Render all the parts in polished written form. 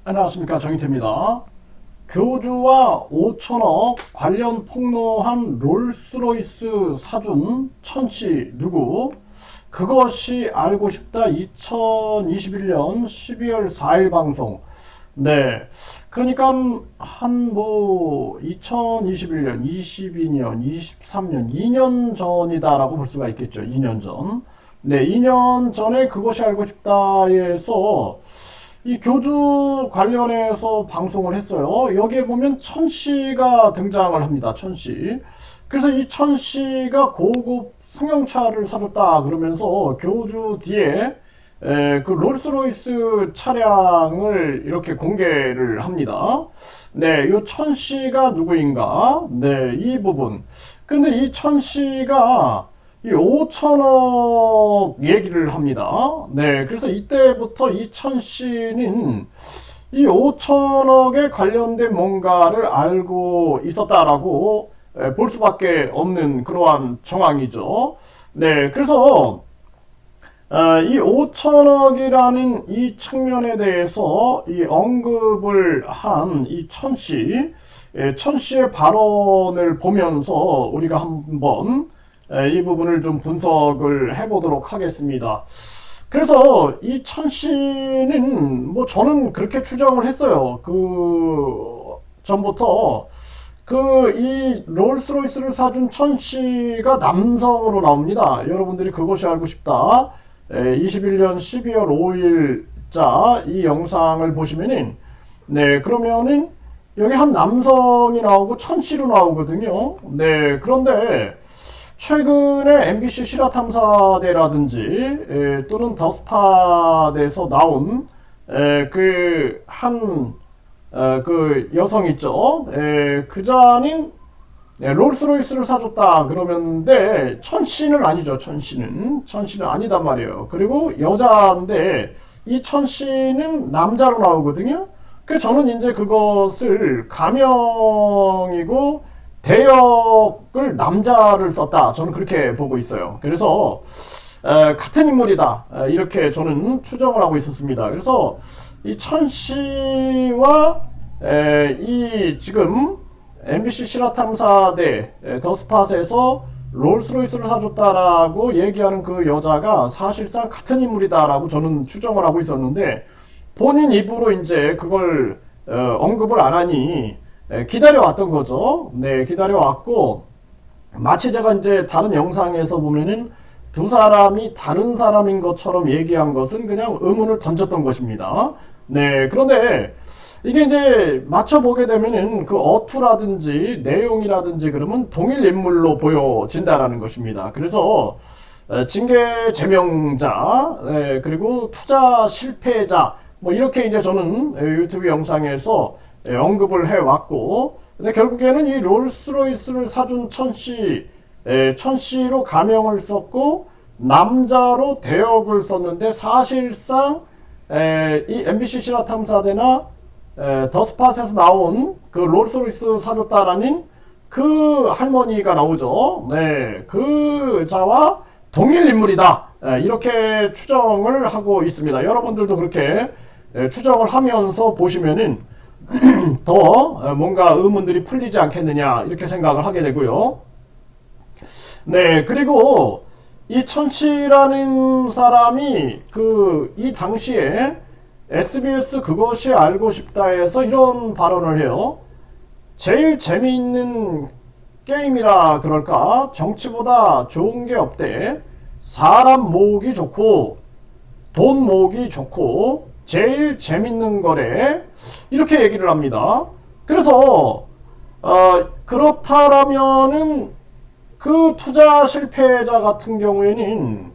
안녕하십니까, 정희태입니다. 교주와 5천억 관련 폭로한 롤스로이스 사준 천씨 누구? 그것이 알고 싶다 2021년 12월 4일 방송. 네. 그러니까 한 2021년, 22년, 23년, 2년 전이다라고 볼 수가 있겠죠. 2년 전. 네, 2년 전에 그것이 알고 싶다에서 이 교주 관련해서 방송을 했어요. 여기에 보면 천씨가 등장을 합니다. 천씨. 그래서 이 천씨가 고급 승용차를 사줬다 그러면서 교주 뒤에 그 롤스로이스 차량을 이렇게 공개를 합니다. 네, 이 천씨가 누구인가? 네, 이 부분. 근데 이 천씨가 이 5천억 얘기를 합니다. 네, 그래서 이때부터 이천 씨는 이 5천억에 관련된 뭔가를 알고 있었다라고 볼 수밖에 없는 그러한 정황이죠. 네, 그래서 이 5천억이라는 이 측면에 대해서 이 언급을 한 이 천씨의 발언을 보면서 우리가 한번 이 부분을 좀 분석을 해보도록 하겠습니다. 그래서 이 천씨는 저는 그렇게 추정을 했어요. 그 전부터 이 롤스로이스를 사준 천씨가 남성으로 나옵니다. 여러분들이 그것이 알고 싶다 21년 12월 5일자 이 영상을 보시면은 네, 그러면은 여기 한 남성이 나오고 천씨로 나오거든요. 네, 그런데 최근에 MBC 실화탐사대라든지 또는 더스팟에서 나온 그 여성 있죠. 그자는 롤스로이스를 사줬다 그러는데 천씨는 아니죠. 천씨는 아니단 말이에요. 그리고 여자인데 이 천씨는 남자로 나오거든요. 그래서 저는 이제 그것을 가명이고 대역을 남자를 썼다. 저는 그렇게 보고 있어요. 그래서 같은 인물이다. 이렇게 저는 추정을 하고 있었습니다. 그래서 이 천씨와 이 지금 MBC 실화탐사대 더스팟에서 롤스로이스를 사줬다라고 얘기하는 그 여자가 사실상 같은 인물이다라고 저는 추정을 하고 있었는데 본인 입으로 이제 그걸 언급을 안 하니 기다려왔던 거죠. 네, 기다려왔고, 마치 제가 이제 다른 영상에서 보면은 두 사람이 다른 사람인 것처럼 얘기한 것은 그냥 의문을 던졌던 것입니다. 네, 그런데 이게 이제 맞춰보게 되면은 그 어투라든지 내용이라든지 그러면 동일 인물로 보여진다라는 것입니다. 그래서 징계 제명자, 그리고 투자 실패자, 이렇게 이제 저는 유튜브 영상에서 언급을 해왔고, 근데 결국에는 이 롤스로이스를 사준 천씨로 가명을 썼고 남자로 대역을 썼는데 사실상 이 MBC 실화탐사대나 더스팟에서 나온 그 롤스로이스 사줬다라는 그 할머니가 나오죠. 네, 그 자와 동일 인물이다. 이렇게 추정을 하고 있습니다. 여러분들도 그렇게 추정을 하면서 보시면은 더 뭔가 의문들이 풀리지 않겠느냐 이렇게 생각을 하게 되고요. 네, 그리고 이 천씨라는 사람이 이 당시에 SBS 그것이 알고 싶다에서 이런 발언을 해요. 제일 재미있는 게임이라 그럴까? 정치보다 좋은 게 없대. 사람 모으기 좋고 돈 모으기 좋고 제일 재밌는 거래. 이렇게 얘기를 합니다. 그래서 그렇다라면은 그 투자 실패자 같은 경우에는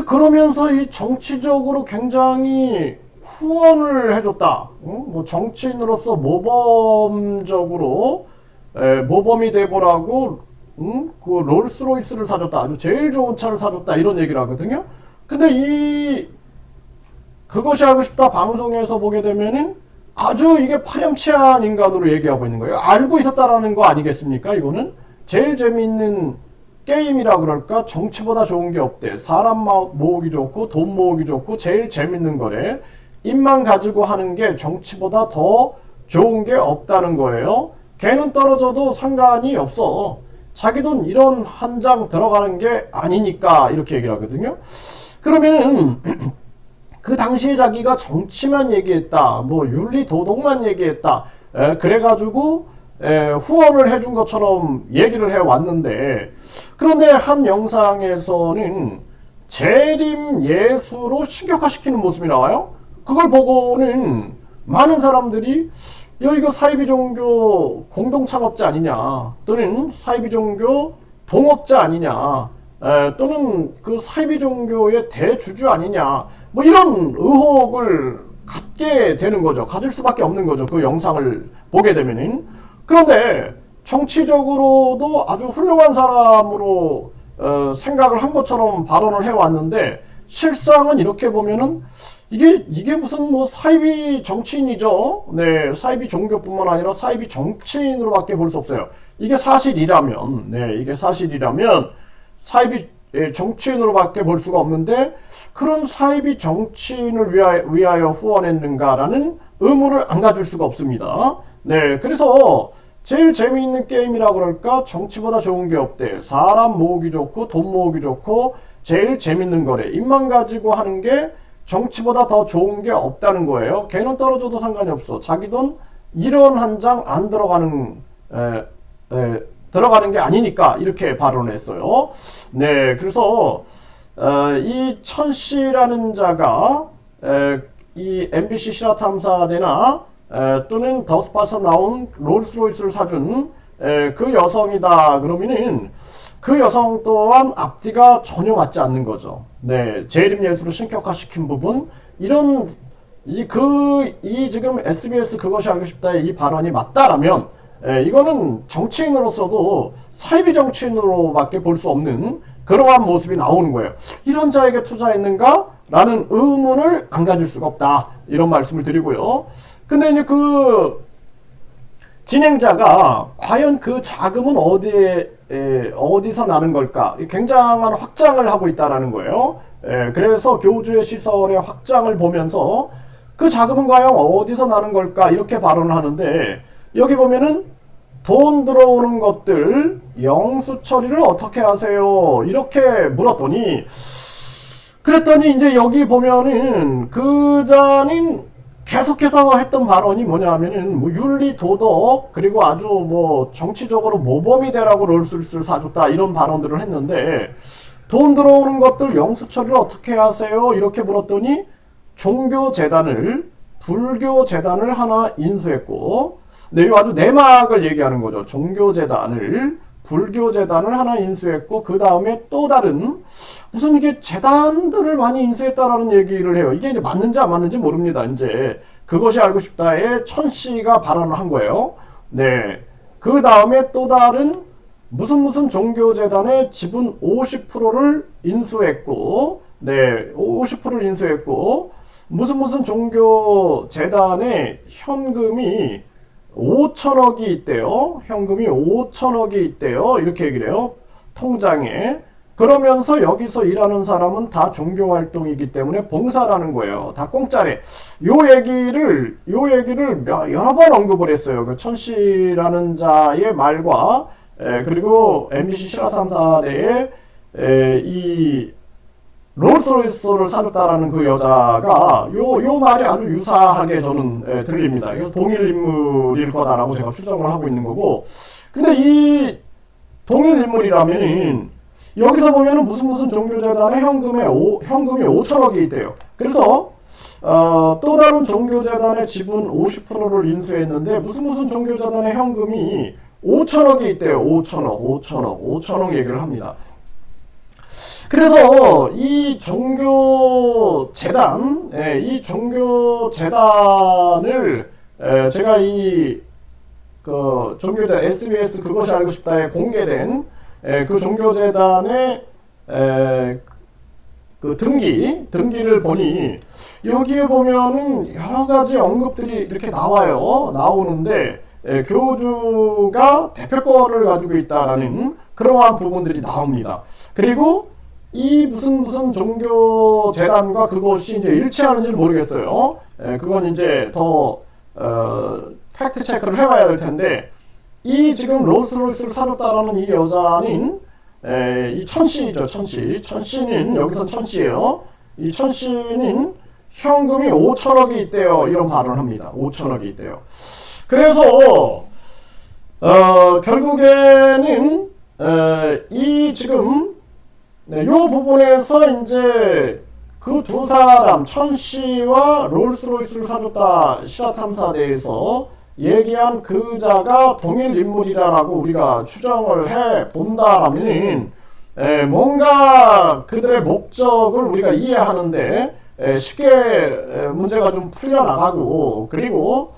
그러면서 이 정치적으로 굉장히 후원을 해줬다. 정치인으로서 모범적으로 모범이 돼보라고 그 롤스로이스를 사줬다. 아주 제일 좋은 차를 사줬다. 이런 얘기를 하거든요. 근데 그것이 알고 싶다 방송에서 보게 되면은 아주 이게 파렴치한 인간으로 얘기하고 있는 거예요. 알고 있었다라는 거 아니겠습니까? 이거는 제일 재미있는 게임이라 그럴까? 정치보다 좋은 게 없대. 사람 모으기 좋고 돈 모으기 좋고 제일 재밌는 거래. 입만 가지고 하는 게 정치보다 더 좋은 게 없다는 거예요. 걔는 떨어져도 상관이 없어. 자기 돈 1원 한 장 들어가는 게 아니니까 이렇게 얘기를 하거든요. 그러면은 그 당시에 자기가 정치만 얘기했다, 뭐 윤리 도덕만 얘기했다, 그래가지고 후원을 해준 것처럼 얘기를 해왔는데, 그런데 한 영상에서는 재림 예수로 신격화시키는 모습이 나와요. 그걸 보고는 많은 사람들이 야, 이거 사이비 종교 공동 창업자 아니냐, 또는 사이비 종교 동업자 아니냐, 또는 그 사이비 종교의 대주주 아니냐, 뭐 이런 의혹을 갖게 되는 거죠. 가질 수밖에 없는 거죠. 그 영상을 보게 되면은. 그런데 정치적으로도 아주 훌륭한 사람으로 생각을 한 것처럼 발언을 해왔는데, 실상은 이렇게 보면은 이게 무슨 뭐 사이비 정치인이죠. 네, 사이비 종교뿐만 아니라 사이비 정치인으로밖에 볼 수 없어요. 이게 사실이라면, 이게 사실이라면 사이비 정치인으로밖에 볼 수가 없는데, 그런 사이비 정치인을 위하여 후원했는가라는 의문을 안 가질 수가 없습니다. 네, 그래서 제일 재미있는 게임이라 그럴까? 정치보다 좋은 게 없대. 사람 모으기 좋고 돈 모으기 좋고 제일 재밌는 거래. 입만 가지고 하는 게 정치보다 더 좋은 게 없다는 거예요. 걔는 떨어져도 상관이 없어. 자기 돈 1원 한 장 안 들어가는 들어가는 게 아니니까 이렇게 발언을 했어요. 네, 그래서 이 천씨라는 자가 이 MBC 실화탐사대나 또는 더스팟에서 나온 롤스로이스를 사준 그 여성이다 그러면은 그 여성 또한 앞뒤가 전혀 맞지 않는 거죠. 네, 재림 예수를 신격화시킨 부분, 이런 이 지금 SBS 그것이 알고 싶다의 이 발언이 맞다라면 이거는 정치인으로서도 사이비 정치인으로밖에 볼 수 없는 그러한 모습이 나오는 거예요. 이런 자에게 투자했는가? 라는 의문을 안 가질 수가 없다. 이런 말씀을 드리고요. 근데 이제 그 진행자가 과연 그 자금은 어디서 나는 걸까? 굉장한 확장을 하고 있다라는 거예요. 그래서 교주의 시설의 확장을 보면서 그 자금은 과연 어디서 나는 걸까? 이렇게 발언을 하는데, 여기 보면은 돈 들어오는 것들 영수 처리를 어떻게 하세요? 이렇게 물었더니, 그랬더니 이제 여기 보면은 그자는 계속해서 했던 발언이 뭐냐면은 뭐 윤리 도덕 그리고 아주 뭐 정치적으로 모범이 되라고 롤스를 사줬다 이런 발언들을 했는데, 돈 들어오는 것들 영수 처리를 어떻게 하세요? 이렇게 물었더니 종교재단을 불교재단을 하나 인수했고, 네, 이거 아주 내막을 얘기하는 거죠. 종교재단을 불교재단을 하나 인수했고, 그 다음에 또 다른 무슨 이게 재단들을 많이 인수했다라는 얘기를 해요. 이게 이제 맞는지 안 맞는지 모릅니다. 이제 그것이 알고 싶다에 천씨가 발언을 한 거예요. 네, 그 다음에 또 다른 무슨 종교재단의 지분 50%를 인수했고, 네, 50%를 인수했고, 무슨 종교재단의 현금이 5천억이 있대요. 현금이 5천억이 있대요. 이렇게 얘기를 해요. 통장에. 그러면서 여기서 일하는 사람은 다 종교활동이기 때문에 봉사라는 거예요. 다 공짜래. 요 얘기를 여러 번 언급을 했어요. 그 천씨라는 자의 말과 그리고 MBC 실화탐사대의 이 롤스로이스를 사줬다라는 그 여자가 요 말이 아주 유사하게 저는 들립니다. 이거 동일 인물일 거다라고 제가 추정을 하고 있는 거고, 근데 이 동일 인물이라면은 여기서 보면은 무슨 종교재단의 현금이 5천억이 있대요. 그래서 또 다른 종교재단의 지분 50%를 인수했는데 무슨 종교재단의 현금이 5천억이 있대요. 5천억 얘기를 합니다. 그래서 이 종교재단을 제가 종교재단 SBS 그것이 알고 싶다에 공개된 그 종교재단의 그 등기를 보니 여기에 보면은 여러 가지 언급들이 이렇게 나오는데 교주가 대표권을 가지고 있다라는 그러한 부분들이 나옵니다. 그리고 이 무슨 종교 재단과 그것이 이제 일치하는지는 모르겠어요. 그건 이제 더 팩트 체크를 해봐야 될 텐데, 이 지금 롤스로이스를 사줬다라는 이 여자는 이 천씨죠. 천씨는 여기서 천씨예요. 이 천씨는 현금이 5천억이 있대요. 이런 발언을 합니다. 5천억이 있대요. 그래서 결국에는 이 지금 요 부분에서 이제 그 두 사람 천씨와 롤스로이스를 사줬다 실화탐사대에서 얘기한 그자가 동일 인물이라고 우리가 추정을 해 본다라면 뭔가 그들의 목적을 우리가 이해하는데 쉽게 문제가 좀 풀려나가고, 그리고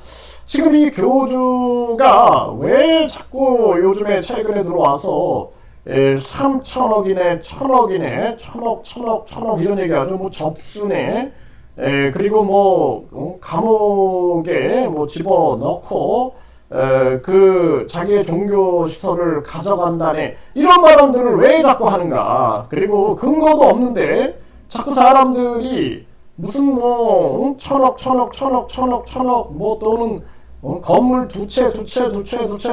지금 이 교주가 왜 자꾸 요즘에 최근에 들어와서 3천억이네, 1천억이네, 천억 이런 얘기하죠. 뭐 접수네, 그리고 뭐 감옥에 뭐 집어넣고 그 자기의 종교 시설을 가져간다네, 이런 발언들을 왜 자꾸 하는가. 그리고 근거도 없는데 자꾸 사람들이 무슨 뭐 천억 뭐 또는 건물 두 채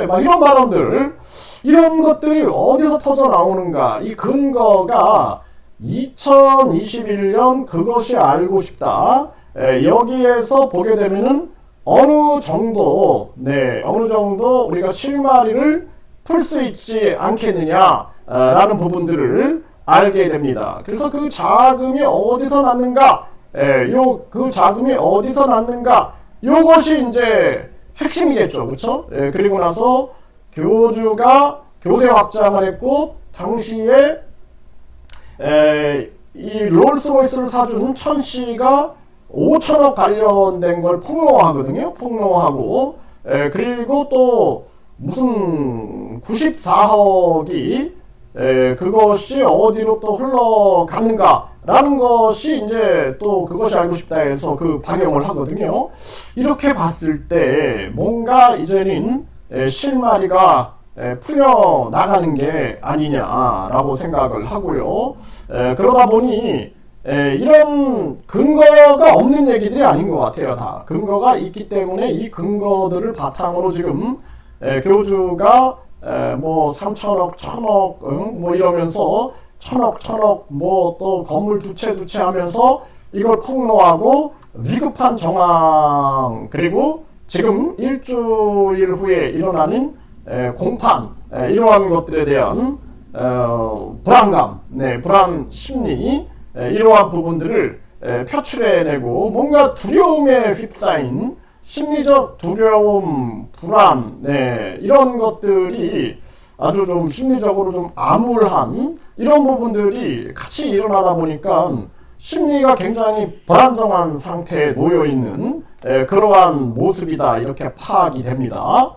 막 이런 발언들, 이런 것들이 어디서 터져 나오는가. 이 근거가 2021년 그것이 알고 싶다. 여기에서 보게 되면은 어느 정도 우리가 실마리를 풀 수 있지 않겠느냐라는 부분들을 알게 됩니다. 그래서 그 자금이 어디서 났는가, 그 자금이 어디서 났는가, 요것이 이제 핵심이겠죠, 그렇죠? 그리고 나서 교주가 교세 확장을 했고, 당시에 이 롤스로이스를 사준 천씨가 5천억 관련된 걸 폭로하거든요. 폭로하고, 그리고 또 무슨 94억이 그것이 어디로 또 흘러가는가라는 것이 이제 또 그것이 알고 싶다 해서 그 방영을 하거든요. 이렇게 봤을 때 뭔가 이제는 실마리가 풀려 나가는 게 아니냐라고 생각을 하고요. 그러다 보니 이런 근거가 없는 얘기들이 아닌 것 같아요. 다 근거가 있기 때문에 이 근거들을 바탕으로 지금 교주가 뭐 3천억, 1천억 뭐 이러면서 천억 뭐 또 건물 두 채 하면서 이걸 폭로하고 위급한 정황, 그리고 지금 일주일 후에 일어나는 공판, 이러한 것들에 대한 불안감, 불안 심리, 이러한 부분들을 표출해내고 뭔가 두려움에 휩싸인 심리적 두려움, 불안, 이런 것들이 아주 좀 심리적으로 좀 암울한 이런 부분들이 같이 일어나다 보니까 심리가 굉장히 불안정한 상태에 놓여 있는 그러한 모습이다, 이렇게 파악이 됩니다.